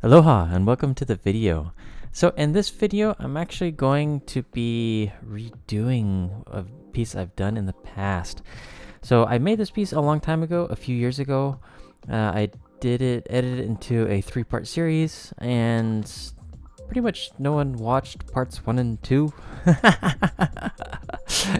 Aloha and welcome to the video. So in this video, I'm actually going to be redoing a piece I've done in the past. So I made this piece a long time ago, a few years ago. I edited it into a 3-part series, and pretty much no one watched parts 1 and 2.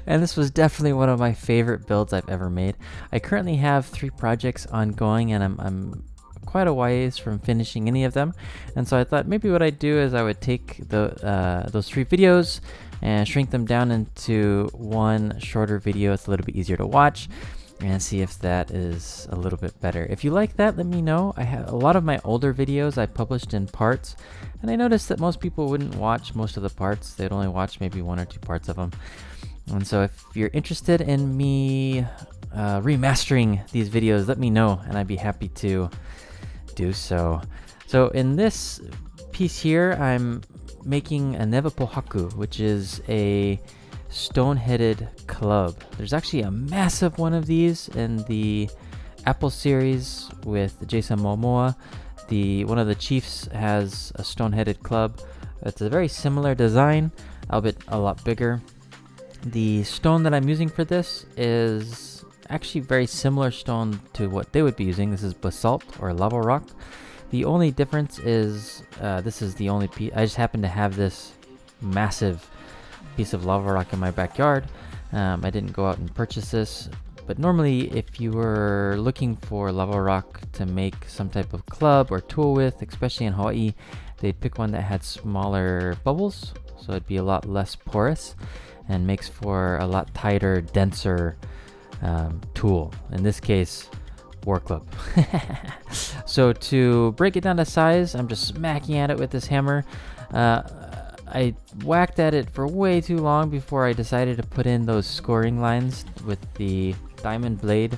And this was definitely one of my favorite builds I've ever made. I currently have 3 projects ongoing, and I'm quite a ways from finishing any of them, and so I thought maybe what I'd do is I would take those 3 videos and shrink them down into one shorter video. It's a little bit easier to watch, and see if that is a little bit better. If you like that, let me know. I have a lot of my older videos I published in parts, and I noticed that most people wouldn't watch most of the parts. They'd only watch maybe 1 or 2 parts of them. And so if you're interested in me remastering these videos, let me know, and I'd be happy to do so. So in this piece here, I'm making a Newa Pohaku, which is a stone-headed club. There's actually a massive one of these in the Apple series with Jason Momoa. One of the chiefs has a stone-headed club. It's a very similar design, albeit a lot bigger. The stone that I'm using for this is actually very similar stone to what they would be using. This is basalt or lava rock. The only difference is this is the only piece. I just happen to have this massive piece of lava rock in my backyard. I didn't go out and purchase this, but normally if you were looking for lava rock to make some type of club or tool with, especially in Hawaii, they'd pick one that had smaller bubbles, so it'd be a lot less porous and makes for a lot tighter, denser tool. In this case, war club. So to break it down to size, I'm just smacking at it with this hammer. I whacked at it for way too long before I decided to put in those scoring lines with the diamond blade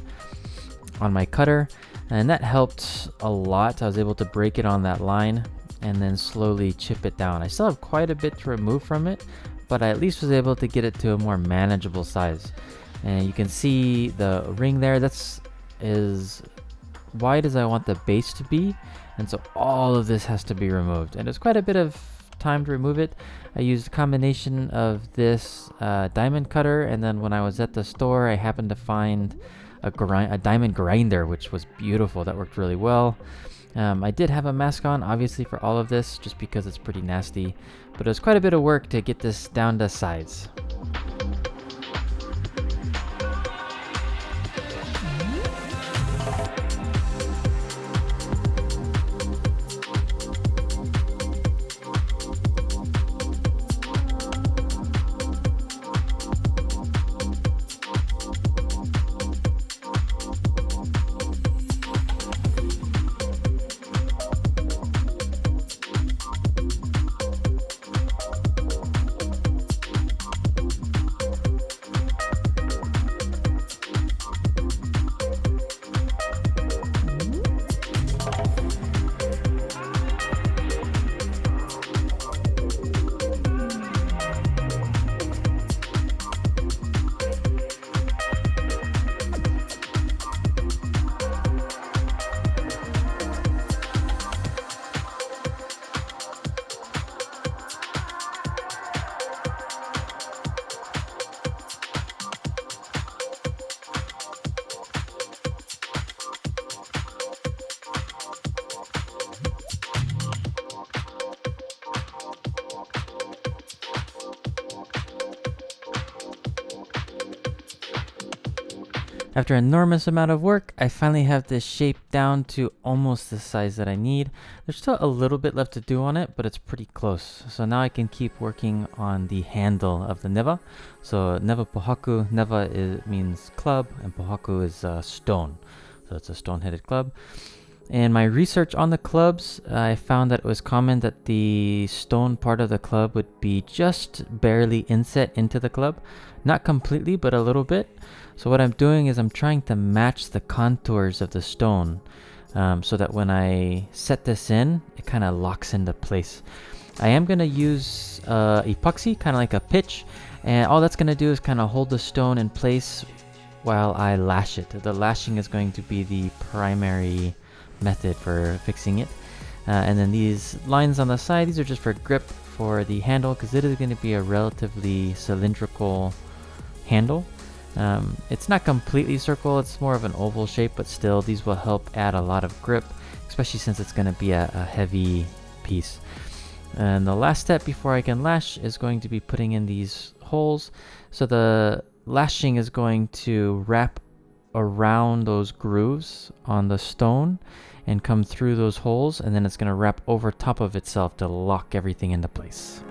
on my cutter, and that helped a lot. I was able to break it on that line and then slowly chip it down. I still have quite a bit to remove from it, but I at least was able to get it to a more manageable size. And you can see the ring there, that's as wide as I want the base to be, and so all of this has to be removed, and it's quite a bit of time to remove it. I used a combination of this diamond cutter, and then when I was at the store, I happened to find a diamond grinder, which was beautiful. That worked really well. I did have a mask on, obviously, for all of this, just because it's pretty nasty, but it was quite a bit of work to get this down to size. After an enormous amount of work, I finally have this shape down to almost the size that I need. There's still a little bit left to do on it, but it's pretty close. So now I can keep working on the handle of the Newa. So Newa Pohaku, Newa means club, and Pohaku is stone. So it's a stone-headed club. In my research on the clubs, I found that it was common that the stone part of the club would be just barely inset into the club. Not completely, but a little bit. So what I'm doing is I'm trying to match the contours of the stone so that when I set this in, it kind of locks into place. I am going to use epoxy, kind of like a pitch, and all that's going to do is kind of hold the stone in place while I lash it. The lashing is going to be the primary method for fixing it. And then these lines on the side, these are just for grip for the handle, because it is going to be a relatively cylindrical handle. It's not completely circle, it's more of an oval shape, but still these will help add a lot of grip, especially since it's going to be a heavy piece. And the last step before I can lash is going to be putting in these holes. So the lashing is going to wrap around those grooves on the stone and come through those holes, and then it's going to wrap over top of itself to lock everything into place.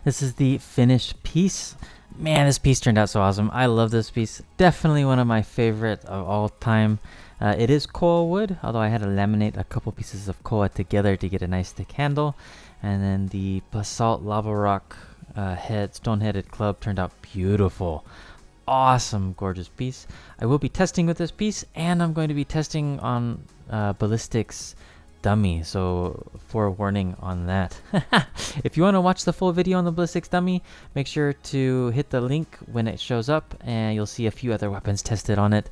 This is the finished piece. Man, this piece turned out so awesome. I love this piece. Definitely one of my favorite of all time. It is koa wood, although I had to laminate a couple pieces of koa together to get a nice thick handle. And then the basalt lava rock stone-headed club turned out beautiful. Awesome, gorgeous piece. I will be testing with this piece, and I'm going to be testing on ballistics dummy, so forewarning on that. If you want to watch the full video on the ballistics dummy, make sure to hit the link when it shows up, and you'll see a few other weapons tested on it.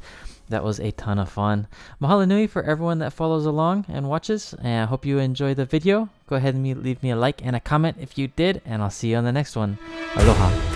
That was a ton of fun. Mahalo nui for everyone that follows along and watches, and I hope you enjoy the video. Go ahead and leave me a like and a comment if you did, and I'll see you on the next one. Aloha.